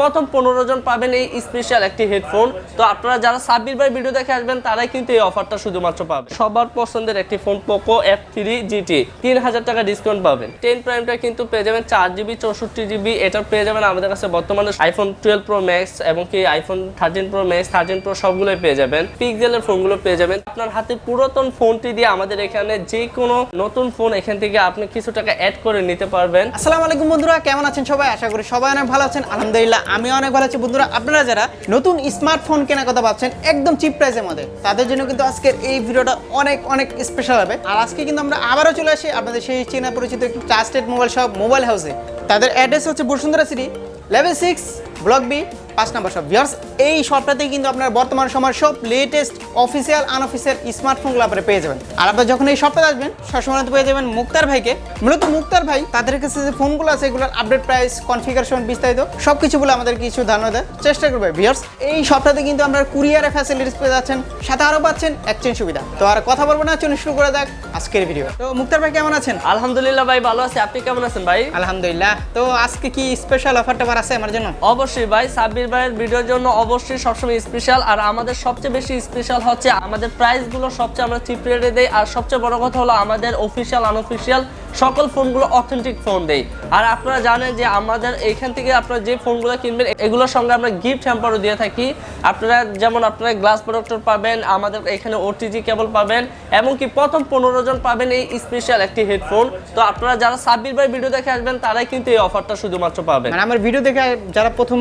প্রথম 15 জন পাবেন এই স্পেশাল একটি হেডফোন। তো আপনারা যারা সাব্বির ভাই ভিডিও দেখে আসবেন তারাই কিন্তু এই অফারটা শুধুমাত্র পাবেন। সবার পছন্দের একটি ফোন পোকো F3 GT 3000 টাকা ডিসকাউন্ট পাবেন। 10 প্রাইমটা কিন্তু পেয়ে যাবেন 4GB 64GB। এটা পেয়ে যাবেন আমাদের কাছে বর্তমানে আইফোন 12 Pro Max এবং কি আইফোন 13 Pro Max 13 Pro সবগুলোই পেয়ে যাবেন। পিক্সেলের ফোনগুলো পেয়ে যাবেন। আপনার হাতে পুরাতন ফোনটি দিয়ে আমাদের এখানে যে কোনো নতুন ফোন এখান থেকে আপনি কিছু টাকা অ্যাড করে নিতে পারবেন। আসসালামু আলাইকুম বন্ধুরা, কেমন আছেন সবাই? আশা করি সবাই অনেক ভালো আছেন। আলহামদুলিল্লাহ আমি অনেক ভালো আছি। বন্ধুরা, আপনারা যারা নতুন স্মার্টফোন কেনার কথা ভাবছেন একদম চিপ প্রাইসের মধ্যে, তাদের জন্য কিন্তু আজকের এই ভিডিওটা অনেক অনেক স্পেশাল হবে। আর আজকে কিন্তু আমরা আবারও চলে আসি আপনাদের সেই চেনা পরিচিত একটি ট্রাস্টেড মোবাইল শপ মোবাইল হাউসে। তাদের অ্যাড্রেস হচ্ছে Bashundhara city level 6 block B 5 number shop. Viewers, এই শপটাতেই কিন্তু আপনার বর্তমান সময়ের সব লেটেস্ট অফিসিয়াল আনঅফিসিয়াল স্মার্টফোনগুলো আপনারা পেয়ে যাবেন। আর আপনারা যখন এই শপটাতে আসবেন সবসময় পেয়ে যাবেন মুক্তার ভাইকে। মূলত মুক্তার ভাই তাদের কাছে যে ফোনগুলো আছে এগুলোর আপডেট প্রাইস, কনফিগারেশন, বিস্তারিত সব কিছু বলে আমাদের কিছু ধারণা দেয় চেষ্টা করবে। ভিউয়ার্স, এই শপটাতে কিন্তু আপনারা কুরিয়ারের ফ্যাসিলিটিস পেয়ে যাচ্ছেন, সাথে আরও পাচ্ছেন এক্সচেঞ্জ সুবিধা। তো আর কথা বলবো না, চলুন শুরু করে দেখ আজকের ভিডিও। তো মুক্তার ভাই কেমন আছেন? আলহামদুলিল্লাহ ভাই ভালো আছি। আপনি কেমন আছেন ভাই? আলহামদুলিল্লাহ। তো আজকে কি স্পেশাল অফারটা আছে আমার জন্য? অবশ্যই ভাই, সাব্বির ভাইয়ের ভিডিওর জন্য অবশ্যই সবসময় স্পেশাল। আর আমাদের সবচেয়ে বেশি স্পেশাল হচ্ছে আমাদের প্রাইসগুলো সবচেয়ে আমরা চিপ রেটে দেই। আর সবচেয়ে বড় কথা হলো আমাদের অফিসিয়াল আনঅফিসিয়াল সকল ফোনগুলো অথেন্টিক ফোন দেই। আর আপনারা জানেন যে আমাদের এইখান থেকে আপনারা যে ফোনগুলো কিনবেন এগুলোর সঙ্গে আমরা গিফট হ্যাম্পারও দিয়ে থাকি। আপনারা যেমন আপনারা গ্লাস প্রোটেক্টর পাবেন, আমাদের এখানে OTG কেবল পাবেন, এমনকি প্রথম 15 জন পাবেন এই স্পেশাল একটি হেডফোন। তো আপনারা যারা সাব্বির ভাই ভিডিও দেখে আসবেন তারাই কিন্তু এই অফারটা শুধুমাত্র পাবেন। মানে আমার ভিডিও দেখে যারা প্রথম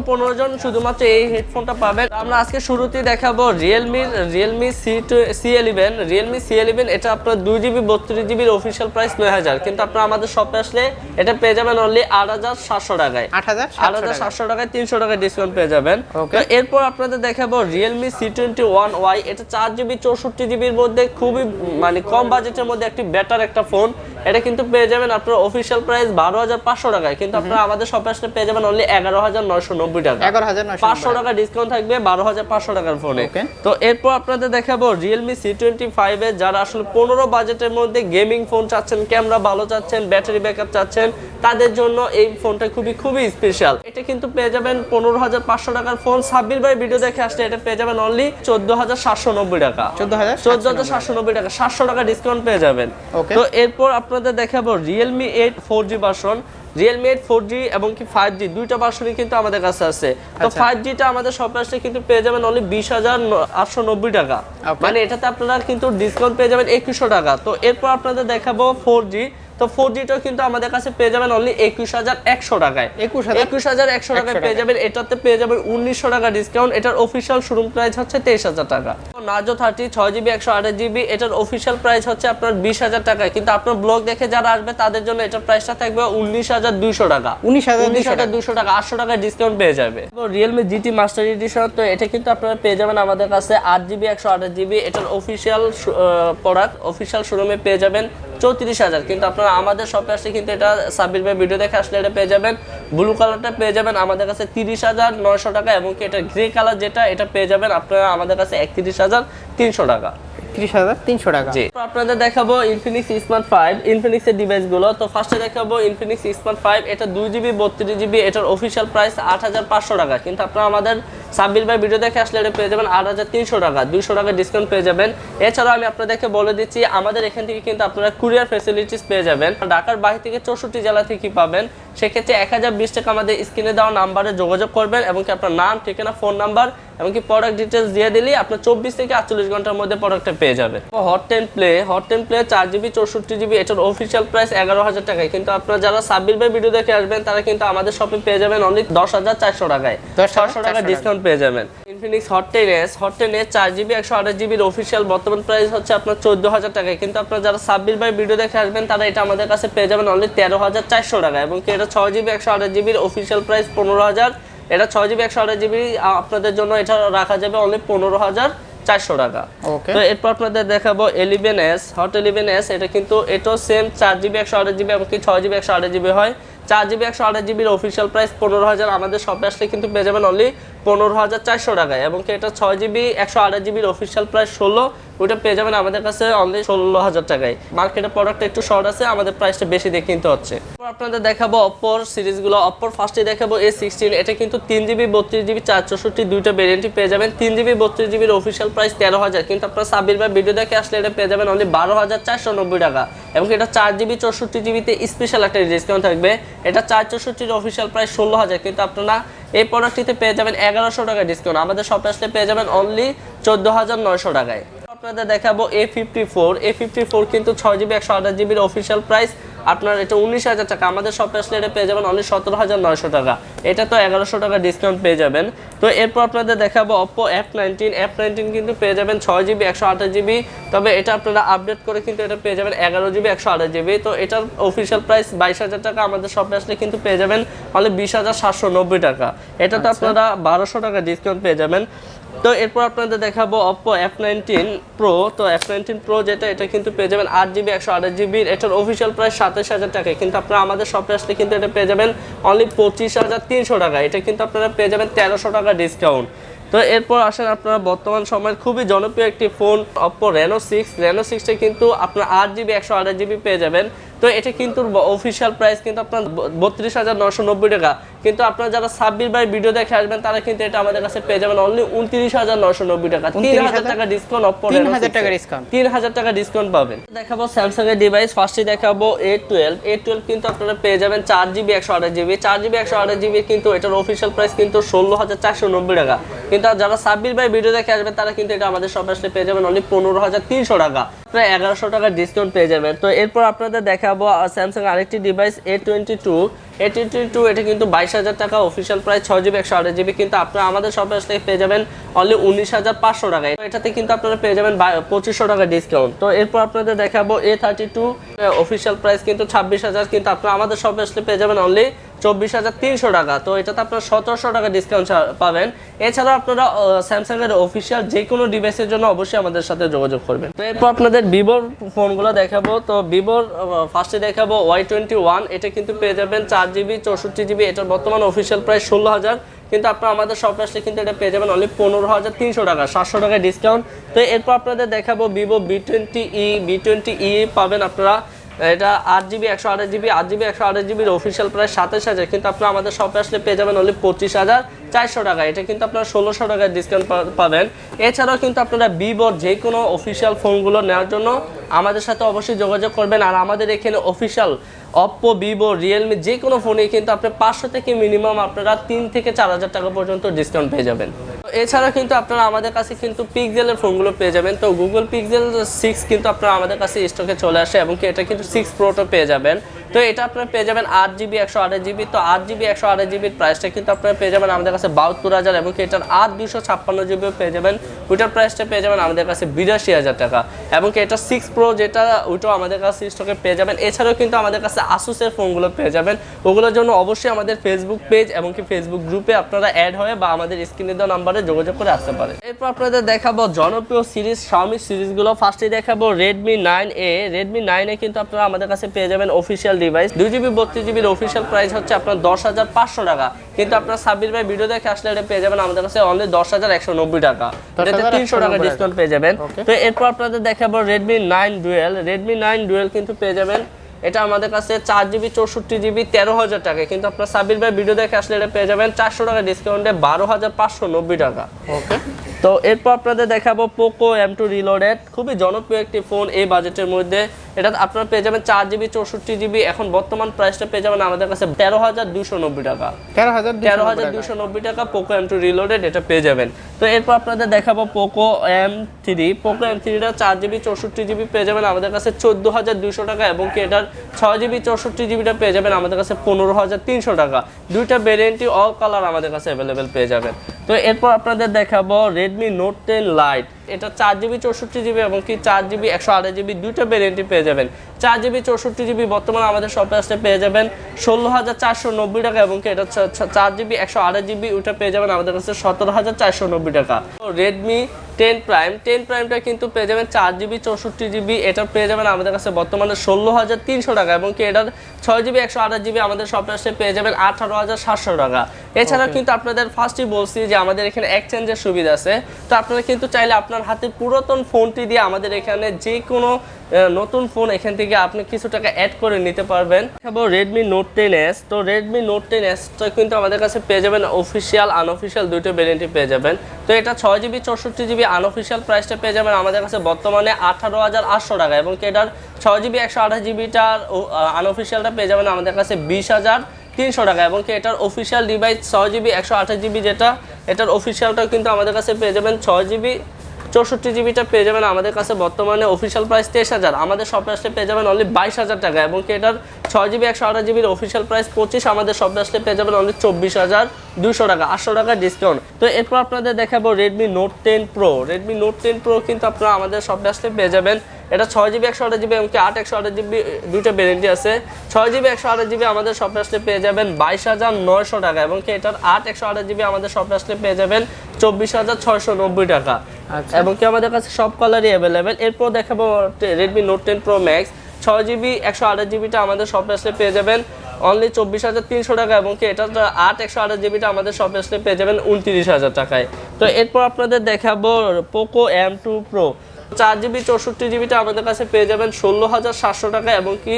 15 জন শুধুমাত্র এই হেডফোনটা পাবেন। আমরা আজকে শুরুতেই দেখাবো রিয়েলমি C11। এটা আপনার 2GB 32GB অফিসিয়াল প্রাইস 9000, কিন্তু আপনারা আমাদের শপে আসলে এটা পেয়ে যাবেন অনলি 8700 টাকায়। 8700 টাকায় 300 টাকা ডিসকাউন্ট পেয়ে যাবেন। তো এরপর আপনাদের দেখাবো রিয়েলমি C21Y। এটা 4GB 64GB এর মধ্যে খুবই মানে কম বাজেটের মধ্যে একটি বেটার একটা ফোন। এটা কিন্তু পেয়ে যাবেন আপনার অফিসিয়াল প্রাইস 12500 টাকায়, কিন্তু আপনারা আমাদের শপে আসলে পেয়ে যাবেন অনলি 11990 টাকা। 500 টাকা ডিসকাউন্ট থাকবে 12500 টাকার ফোনে। তো এরপর আপনাদের দেখাবো রিয়েলমি C25 এর যারা আসলে 15 বাজেটের মধ্যে গেমিং ফোন চাচ্ছেন, ক্যামেরা ভালো চাচ্ছেন, ব্যাটারি ব্যাকআপ চাচ্ছেন, তাদের জন্য এই ফোনটা খুবই স্পেশাল। এটা কিন্তু পেয়ে যাবেন 15500 টাকার ফোন। সাব্বির ভাই ভিডিও দেখে আসলে এটা পেয়ে যাবেন অনলি 14790 টাকা। 14790 টাকা, 700 টাকা ডিসকাউন্ট পেয়ে যাবেন। তো এরপর আপনাদের দেখাবো Realme 8 4G version. Realme 8 4G এবং কি 5G দুইটা ভার্সনই কিন্তু আমাদের কাছে আছে। তো 5Gটা আমাদের শপে আসলে কিন্তু পেয়ে যাবেন অনলি 20890 টাকা। মানে এটাতে আপনারা কিন্তু ডিসকাউন্ট পেয়ে যাবেন 2100 টাকা। তো এরপর আপনাদের দেখাবো 4G। তো 4Gটাও কিন্তু আমাদের কাছে পেয়ে যাবেন অনলি 21100 টাকায়। 21100 টাকায় পেয়ে যাবেন। এটাতে পেয়ে যাবেন 1900 টাকা ডিসকাউন্ট। এটার অফিসিয়াল শোরুম প্রাইস হচ্ছে 23000 টাকা। নার্জো 30 6GB 128GB এটার অফিসিয়াল প্রাইস হচ্ছে আপনার 20000 টাকায়, কিন্তু আপনার ব্লগ দেখে যারা আসবে তাদের জন্য এটার প্রাইসটা থাকবে 19200 টাকা। 19200 টাকা, 800 টাকা ডিসকাউন্ট পেয়ে যাবে। তো রিয়েলমি GT মাস্টার এডিশন, তো এটা কিন্তু আপনারা পেয়ে যাবেন আমাদের কাছে 8GB 128GB। এটার অফিসিয়াল প্রোডাক্ট অফিসিয়াল শোরুমে পেয়ে যাবেন 34000, কিন্তু আপনারা আমাদের শপে আসলে কিন্তু এটা সাব্বির ভাই ভিডিও দেখে আসলে এটা পেয়ে যাবেন। ব্লু কালারটা পেয়ে যাবেন আমাদের কাছে 30900 টাকা, এবং কি এটা গ্রে কালার যেটা এটা পেয়ে যাবেন আপনারা আমাদের কাছে 31300 টাকা। 30300 টাকা। জি, আপনাদের দেখাবো ইনফিনিক্স স্মার্ট 5 ইনফিনিক্সের ডিভাইসগুলো। তো ফার্স্টে দেখাবো ইনফিনিক্স স্মার্ট 5। এটা 2GB 32GB। এটার অফিসিয়াল প্রাইস 8500 টাকা, কিন্তু আপনারা আমাদের সাব্বির ভাই ভিডিও দেখে আসলে এটা পেয়ে যাবেন 8300 টাকা। 200 টাকা ডিসকাউন্ট পেয়ে যাবেন। এছাড়াও আমি আপনাদেরকে বলে দিচ্ছি আমাদের এখান থেকে কিন্তু আপনারা কুরিয়ার ফ্যাসিলিটিস পেয়ে যাবেন। ঢাকার বাইরে থেকে 64 জেলা থেকে পাবেন। সেক্ষেত্রে 1020 টাকা আমাদের স্ক্রিনে দেওয়া নাম্বারে যোগাযোগ করবেন, এবং কি আপনার নাম, ঠিকানা, ফোন নাম্বার এমনকি প্রোডাক্ট ডিটেলস দিয়ে দিলেই আপনার 24 থেকে 48 ঘন্টার মধ্যে প্রোডাক্টটা পেয়ে যাবেন। হট 10 প্লে 4GB 64GB এটার অফিসিয়াল প্রাইস 11000 টাকায়, কিন্তু আপনারা যারা সাব্বির ভাই ভিডিও দেখে আসবেন তারা কিন্তু আমাদের শপে পেয়ে যাবেন অনলি 10400 টাকায়। 600 টাকা ডিসকাউন্ট পেয়ে যাবেন। Infinix hot 10s 4GB 128GB এর অফিসিয়াল বর্তমান প্রাইস হচ্ছে আপনার 14000 টাকায়, কিন্তু আপনারা যারা সাব্বির ভাই ভিডিও দেখে আসবেন তারা এটা আমাদের কাছে পেয়ে যাবেন অনলি 13400 টাকা, এবং কি এটা 6GB 128GB এর অফিসিয়াল প্রাইস 15000। এটা 6GB 128GB আপনাদের জন্য এটা রাখা যাবে অনলি 15400 টাকা। তো এরপর আপনাদের দেখাবো 11s হট 11s। এটা কিন্তু এটাও সেম 4GB 128GB এবং কি 6GB 128GB হয়। 4GB 128GB অফিসিয়াল প্রাইস 15,000, আমাদের শপে আসলে কিন্তু পেয়ে যাবেন অনলি 15,400 টাকায়। এবং কি এটা 6GB 128GB অফিসিয়াল প্রাইস 16, ওটা পেয়ে যাবেন আমাদের কাছে অনলি 16,000 টাকায়। মার্কেটে প্রোডাক্ট একটু শর্ট আছে, আমাদের প্রাইসটা বেশি দিয়ে কিনতে হচ্ছে। আপনাদের দেখাবো অপ্পোর সিরিজগুলো। অপ্পোর ফার্স্টে দেখাবো A16, এটা কিন্তু 3GB 32GB 464 দুইটা ভেরিয়েন্টই পেয়ে যাবেন। 3GB 32GB এর অফিসিয়াল প্রাইস 13,000, কিন্তু আপনারা সাব্বির ভাই ভিডিও দেখে আসলে এটা পেয়ে যাবেন অনলি 12,490 টাকা। এবং এটা 4GB 64GB তে স্পেশাল একটা ডিসকাউন্ট থাকবে, এটা 464 এর অফিসিয়াল প্রাইস 16,000, কিন্তু আপনারা এই প্রোডাক্টটিতে পেয়ে যাবেন 1100 টাকা ডিসকাউন্ট। আমাদের শপে আসলে পেয়ে যাবেন অনলি 14,900 টাকায়। আপনাদের দেখাবো A54 কিন্তু 6GB 128GB এর অফিসিয়াল প্রাইস আপনার এটা 19,000 টাকা। আমাদের শপে আসলে এটা পেয়ে যাবেন অনলি 17,900 টাকা। এটা তো 1100 টাকা ডিসকাউন্ট পেয়ে যাবেন। তো এরপর আপনাদের দেখাবো Oppo F19 কিন্তু পেয়ে যাবেন 6GB 128GB, তবে এটা আপনারা আপডেট করে কিন্তু এটা পেয়ে যাবেন 11GB 128GB। তো এটার অফিসিয়াল প্রাইস 22,000 টাকা। আমাদের শপে আসলে কিন্তু পেয়ে যাবেন অনলি 20,790 টাকা। এটা তো আপনারা 1200 টাকা ডিসকাউন্ট পেয়ে যাবেন। তো এরপর আপনাদের দেখাবো Oppo F19 Pro। তো F19 Pro যেটা, এটা কিন্তু পেয়ে যাবেন 8GB 128GB, এটার অফিসিয়াল প্রাইস 27,000 টাকা, কিন্তু আপনারা আমাদের শপে আসলে কিন্তু এটা পেয়ে যাবেন অনলি 25,300 টাকা। এটা কিন্তু আপনারা পেয়ে যাবেন 1300 টাকা ডিসকাউন্ট। তো এরপর আসেন আপনারা বর্তমান সময়ের খুবই জনপ্রিয় একটি ফোন Oppo Reno 6টা কিন্তু আপনার 8GB 128GB পেয়ে যাবেন। তো এটা কিন্তু অফিসিয়াল প্রাইস কিন্তু আপনার 32,990 টাকা, কিন্তু আপনারা যারা সাব্বির ভাই ভিডিও দেখে আসবেন তারা কিন্তু এটা আমাদের কাছে পেয়ে যাবেন অনলি 29,990 টাকা। 3,000 টাকা ডিসকাউন্ট, Oppo Reno 3,000 টাকা ডিসকাউন্ট, 3,000 টাকা ডিসকাউন্ট পাবেন। দেখাবো স্যামসাং এর ডিভাইস। ফার্স্টে দেখাবো A12 কিন্তু আপনারা পেয়ে যাবেন 4GB 128GB কিন্তু এটার অফিসিয়াল প্রাইস কিন্তু 16,490 টাকা, কিন্তু যারা সাব্বির ভাই ভিডিও দেখে আসবেন তারা কিন্তু এটা আমাদের শপে আসলে পেয়ে যাবেন অনলি 15,300 টাকা, প্রায় 1100 টাকা ডিসকাউন্ট পেয়ে যাবেন। তো এরপর আপনাদের দেখাবো স্যামসাং আরেকটি ডিভাইস A22, এটা কিন্তু 22,000 টাকা অফিসিয়াল প্রাইস, 6GB 128GB, কিন্তু আপনারা আমাদের শপে আসলে পেয়ে যাবেন অনলি 19,500 টাকায়। এটাতে কিন্তু আপনারা পেয়ে যাবেন 2500 টাকা ডিসকাউন্ট। তো এরপর আপনাদের দেখাবো A32, অফিসিয়াল প্রাইস কিন্তু 26,000, কিন্তু আপনারা আমাদের শপে আসলে পেয়ে যাবেন অনলি 24,300 টাকা। তো এটাতে আপনারা 1700 টাকা ডিসকাউন্ট পাবেন। এছাড়াও আপনারা স্যামসাং এর অফিসিয়াল যে কোনো ডিভাইসের জন্য অবশ্যই আমাদের সাথে যোগাযোগ করবেন। তো এরপর আপনাদের ভিভোর ফোনগুলো দেখাবো। তো ভিভোর ফার্স্টে দেখাবো Y21, এটা কিন্তু পেয়ে যাবেন 4GB 64GB, এটার বর্তমান অফিসিয়াল প্রাইস 16,000, কিন্তু আপনারা আমাদের শপে আসলে কিন্তু এটা পেয়ে যাবেন অনলি 15,300 টাকা, 700 টাকা ডিসকাউন্ট। তো এরপর আপনাদের দেখাবো ভিভো B20e পাবেন আপনারা, এটা 8GB 128GB অফিসিয়াল প্রাইস 27,000, কিন্তু আপনারা আমাদের শপে আসলে পেয়ে যাবেন অনলি 25,400 টাকা। এটা কিন্তু আপনারা 1600 টাকার ডিসকাউন্ট পাবেন। এছাড়াও কিন্তু আপনারা ভিভোর যে কোনো অফিসিয়াল ফোনগুলো নেওয়ার জন্য আমাদের সাথে অবশ্যই যোগাযোগ করবেন। আর আমাদের এখানে অফিসিয়াল Oppo, Vivo, Realme যে কোনো ফোনে কিন্তু আপনি 500 থেকে মিনিমাম আপনারা 3 থেকে 4,000 টাকা পর্যন্ত ডিসকাউন্ট পেয়ে যাবেন। এছাড়া কিন্তু আপনারা আমাদের কাছে কিন্তু পিক্সেলের ফোনগুলো পেয়ে যাবেন। তো Google Pixel 6 কিন্তু আপনারা আমাদের কাছে স্টকে চলে আসে, এবং কি এটা কিন্তু 6 Proটা পেয়ে যাবেন। তো এটা আপনারা পেয়ে যাবেন 8GB 128GB। তো 8GB 128GB প্রাইসটা কিন্তু আপনারা পেয়ে যাবেন আমাদের কাছে 72,000, এবং কি এটার 256GB পেয়ে যাবেন, ওইটার প্রাইসটা পেয়ে যাবেন আমাদের কাছে 82,000 টাকা। এবং কি এটা 6 Pro যেটা, ওইটাও আমাদের কাছে স্টকে পেয়ে যাবেন। এছাড়াও কিন্তু আমাদের কাছে আসুসের ফোনগুলো পেয়ে যাবেন। ওগুলোর জন্য অবশ্যই আমাদের ফেসবুক পেজ এবং কি ফেসবুক গ্রুপে আপনারা অ্যাড হয়ে বা আমাদের স্ক্রিনে দেওয়া নাম্বারে যোগাযোগ করে আসতে পারেন। এরপর আপনাদের দেখাবো জনপ্রিয় সিরিজ Xiaomi সিরিজগুলো। ফার্স্টে দেখাবো Redmi 9A কিন্তু আপনারা আমাদের কাছে পেয়ে যাবেন অফিসিয়াল ডিভাইস 2GB 32GB এর অফিসিয়াল প্রাইস হচ্ছে আপনার 10,500 টাকা, কিন্তু আপনারা সাব্বির ভাই ভিডিও দেখে আসলে এটা পেয়ে যাবেন আমাদের কাছে অনলি 10,190 টাকা, এটাতে 300 টাকা ডিসকাউন্ট পেয়ে যাবেন। তো এরপর আপনাদের দেখাবো Redmi 9 Dual কিন্তু পেয়ে যাবেন, এটা আমাদের কাছে 4GB 64GB 13,000 টাকা, কিন্তু আপনার সাব্বির ভাই ভিডিও দেখে আসলে এটা পেয়ে যাবেন 400 টাকা ডিসকাউন্টে 12,590 টাকা। ওকে, তো এরপর আপনাদের দেখাবো Poco M2 Reloaded, খুবই জনপ্রিয় একটি ফোন এই বাজেটের মধ্যে। এটা আপনারা পেয়ে যাবেন 4GB 64GB, এখন বর্তমান প্রাইসটা পেয়ে যাবেন আমাদের কাছে 13,290 টাকা, 13,290 টাকা Poco M2 Reloaded এটা পেয়ে যাবেন। তো এরপর আপনাদের দেখাবো Poco M3টা 4GB 64GB পেয়ে যাবেন আমাদের কাছে 14,200 টাকা, এবং কি এটার 6GB 64GBটা পেয়ে যাবেন আমাদের কাছে 15,300 টাকা। দুইটা ভেরিয়েন্টই অল কালার আমাদের কাছে অ্যাভেলেবেল পেয়ে যাবেন। তো এরপর আপনাদের দেখাবো Redmi Note 10 Lite, এটা 4GB 64GB এবং কি 4GB 128GB দুটো ভেরিয়েন্টই পেয়ে যাবেন। 4GB 64GB বর্তমানে আমাদের শপে আসলে পেয়ে যাবেন 16,490 টাকা এবং কি এটা 4GB 128GB ওটা পেয়ে যাবেন আমাদের কাছে 17,490 টাকা। Redmi 10 Prime টা কিন্তু পেয়ে যাবেন 4GB 64GB, এটা পেয়ে যাবেন আমাদের কাছে বর্তমানে 16,300 টাকা এবং কি এটার 6GB 128GB আমাদের শপে আসলে পেয়ে যাবেন 18,700 টাকা। এছাড়া কিন্তু আপনাদের ফার্স্টই বলছি যে আমাদের এখানে এক্সচেঞ্জের সুবিধা আছে, তো আপনারা কিন্তু চাইলে আপনার হাতে পুরাতন ফোনটি দিয়ে আমাদের এখানে যে কোনো নতুন ফোন এখান থেকে আপনি কিছু টাকা অ্যাড করে নিতে পারবেন। Redmi Note 10s, তো Redmi Note 10s টা কিন্তু আমাদের কাছে পেয়ে যাবেন অফিসিয়াল আনঅফিসিয়াল দুটো ভেরিয়েন্টই পেয়ে যাবেন। তো এটা 6GB 64GB আনঅফিসিয়াল প্রাইসটা পেয়ে যাবেন আমাদের কাছে বর্তমানে 18,800 টাকা এবং কি এটার 6GB 128GBটার আনঅফিসিয়ালটা পেয়ে যাবেন আমাদের কাছে 20,300 টাকা এবং কি এটার অফিসিয়াল ডিভাইস 6GB 128GB যেটা এটার অফিসিয়ালটাও কিন্তু আমাদের কাছে পেয়ে যাবেন 6GB 64GBটা পেয়ে যাবেন আমাদের কাছে বর্তমানে অফিসিয়াল প্রাইস 23,000, আমাদের শপে আসলে পেয়ে যাবেন অনলি 22,000 টাকা এবং কি এটার 6GB 128GBর অফিসিয়াল প্রাইস 25, আমাদের শপে আসলে পেয়ে যাবেন অনলি 24,200 টাকা, 800 টাকা ডিসকাউন্ট। তো এরপর আপনাদের দেখাবো Redmi Note 10 Pro। Redmi Note 10 Pro কিন্তু আপনারা আমাদের শপে আসলে পেয়ে যাবেন, এটা 6GB 128GB এবং কি 8 128GB দুইটা ভেরিয়েন্টই আছে। 6GB 128GB আমাদের শপে আসলে পেয়ে যাবেন 22,900 টাকা এবং কি এটার 8 128GB আমাদের শপে আসলে পেয়ে যাবেন 24,690 টাকা এবং কি আমাদের কাছে সব কালারই অ্যাভেলেবেল। এরপর দেখাবো Redmi Note 10 Pro Max। 6GB 128GBটা আমাদের শপে আসলে পেয়ে যাবেন অনলি 24,300 টাকা এবং কি এটা 8 128GBটা আমাদের শপে আসলে পেয়ে যাবেন 29,000 টাকায়। তো এরপর আপনাদের দেখাবো Poco M2 Pro। 4GB 64GBটা আমাদের কাছে পেয়ে যাবেন 16,700 টাকা এবং কি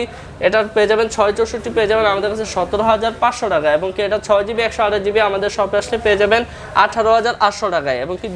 এটার পেয়ে যাবেন 664 পেয়ে যাবেন আমাদের কাছে 17,500 টাকা এবং কি এটা 6GB 128GB আমাদের শপে আসলে পেয়ে যাবেন 18,800 টাকায় এবং কি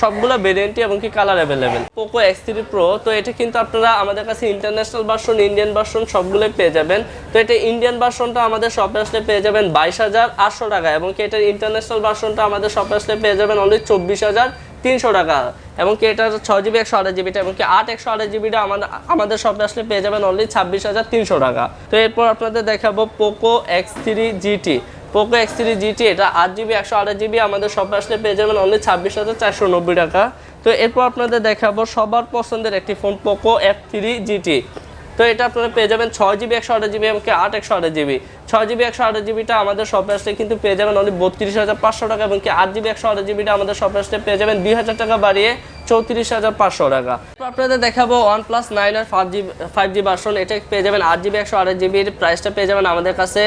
সবগুলো ভেরিয়েন্টই এবং কি colour available. Poco X3 Pro, তো এটা কিন্তু আপনারা আমাদের কাছে ইন্টারন্যাশনাল ভার্সন ইন্ডিয়ান ভার্সন সবগুলোই পেয়ে যাবেন। তো এটা ইন্ডিয়ান ভার্সনটা আমাদের শপে আসলে পেয়ে যাবেন 22,800 টাকা এবং কি এটার ইন্টারন্যাশনাল ভার্সনটা আমাদের শপে আসলে পেয়ে যাবেন অনলি 24,300 টাকা এবং কি এটার 6GB 128GBটা এবং কি 8 128GBটা আমাদের শপে আসলে পেয়ে যাবেন অনলি 26,300 টাকা। তো এরপর আপনাদের দেখাবো Poco X3 GT। Poco X3 GT এটা 8GB 128GB আমাদের শপে আসলে পেয়ে যাবেন অনলি 26,490 টাকা। তো এরপর আপনাদের দেখাবো সবার পছন্দের একটি ফোন Poco F3 GT। তো এটা আপনারা পেয়ে যাবেন 6GB 128GB এবং 8 128GB। 6GB 128GBটা আমাদের শপে আসলে কিন্তু পেয়ে যাবেন অনলি 32,500 টাকা এবং কি 8GB 128GBটা আমাদের শপে আসলে পেয়ে যাবেন 2,000 টাকা বাড়িয়ে 34,500 টাকা। আপনাদের দেখাবো OnePlus 9 আর 5G ভার্সন, এটা পেয়ে যাবেন 8GB 128GBর প্রাইসটা পেয়ে যাবেন আমাদের কাছে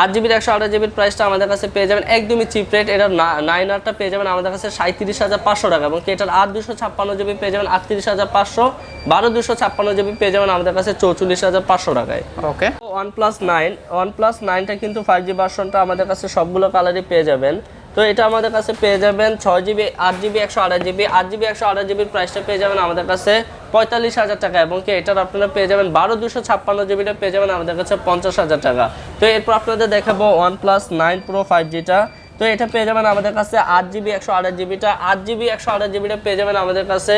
8GB 128GBর প্রাইসটা আমাদের কাছে পেয়ে যাবেন একদমই চিপ রেট। এটার 9Rটা পেয়ে যাবেন আমাদের কাছে 37,500 টাকা এবং কি এটার 8 256GB পেয়ে যাবেন 38,500, 12 256GB পেয়ে যাবেন আমাদের কাছে 44,500 টাকায়। ওকে, OnePlus 9টা কিন্তু 5G ভার্সনটা আমাদের কাছে সবগুলো কালারই পেয়ে যাবেন। তো এটা আমাদের কাছে পেয়ে যাবেন 6GB 8GB 128GB। 8GB 128GBর প্রাইসটা পেয়ে যাবেন আমাদের কাছে 45,000 টাকা এবং কি এটার আপনারা পেয়ে যাবেন 12 256GBটা পেয়ে যাবেন আমাদের কাছে 50,000 টাকা। তো এরপর আপনাদের দেখাবো OnePlus 9 Pro 5Gটা। তো এটা পেয়ে যাবেন আমাদের কাছে 8GB 128GBটা 8GB 128GBটা পেয়ে যাবেন আমাদের কাছে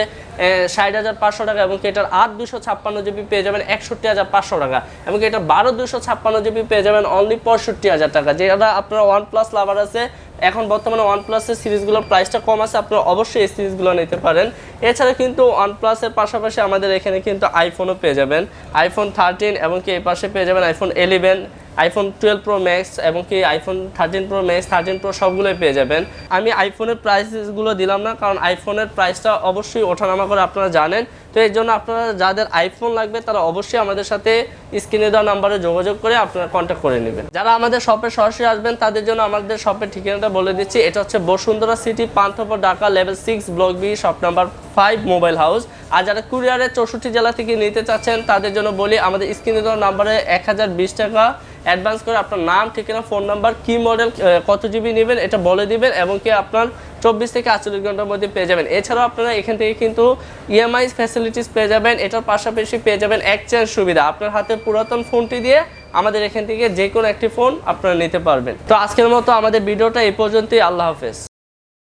60,500 টাকা এবং কি এটার 8 256GB পেয়ে যাবেন 61,500 টাকা এবং কি এটা 12 256GB পেয়ে যাবেন অনলি 65,000 টাকা। যেটা আপনারা OnePlus লাভার আছে, এখন বর্তমানে OnePlus-এর সিরিজগুলোর প্রাইসটা কম আছে, আপনারা অবশ্যই এই সিরিজগুলো নিতে পারেন। এছাড়া কিন্তু OnePlus-এর পাশাপাশি আমাদের এখানে কিন্তু আইফোনও পেয়ে যাবেন, iPhone 13 এবং কি এই পাশে পেয়ে যাবেন iPhone 11, iPhone 12 Pro Max এবং কি iPhone 13 Pro Max, 13 Pro সবগুলোই পেয়ে যাবেন। আমি আইফোনের প্রাইসগুলো দিলাম না কারণ আইফোনের প্রাইসটা অবশ্যই ওঠানামা করে আপনারা জানেন। তো এই জন্য আপনারা যাদের আইফোন লাগবে তারা অবশ্যই আমাদের সাথে স্ক্রিনে দেওয়া নাম্বারে যোগাযোগ করে আপনারা কন্ট্যাক্ট করে নেবেন। যারা আমাদের শপে সরাসরি আসবেন তাদের জন্য আমাদের শপের ঠিকানাটা বলে দিচ্ছি। এটা হচ্ছে Bashundhara city, Panthapath, Dhaka, level 6, block B, shop number 5, mobile house. আর যারা কুরিয়ারে 64 জেলা থেকে নিতে চাচ্ছেন তাদের জন্য বলি আমাদের স্ক্রিনে দেওয়া নাম্বারে 1020 টাকা অ্যাডভান্স করে আপনার নাম, ঠিকানা, ফোন নাম্বার, কি মডেল, কত জিবি নেবেন এটা বলে দিবেন এবং কি আপনার 24 থেকে 48 ঘন্টার মধ্যে পেয়ে যাবেন। এছাড়াও আপনারা এখান থেকে কিন্তু ইএমআই ফ্যাসিলিটিস পেয়ে যাবেন। এটার পাশাপাশি পেয়ে যাবেন এক্সচেঞ্জ সুবিধা, আপনার হাতে পুরাতন ফোনটি দিয়ে আমাদের এখান থেকে যে কোনো একটি ফোন আপনারা নিতে পারবেন। তো আজকের মতো আমাদের ভিডিওটা এই পর্যন্তই। আল্লাহ হাফেজ।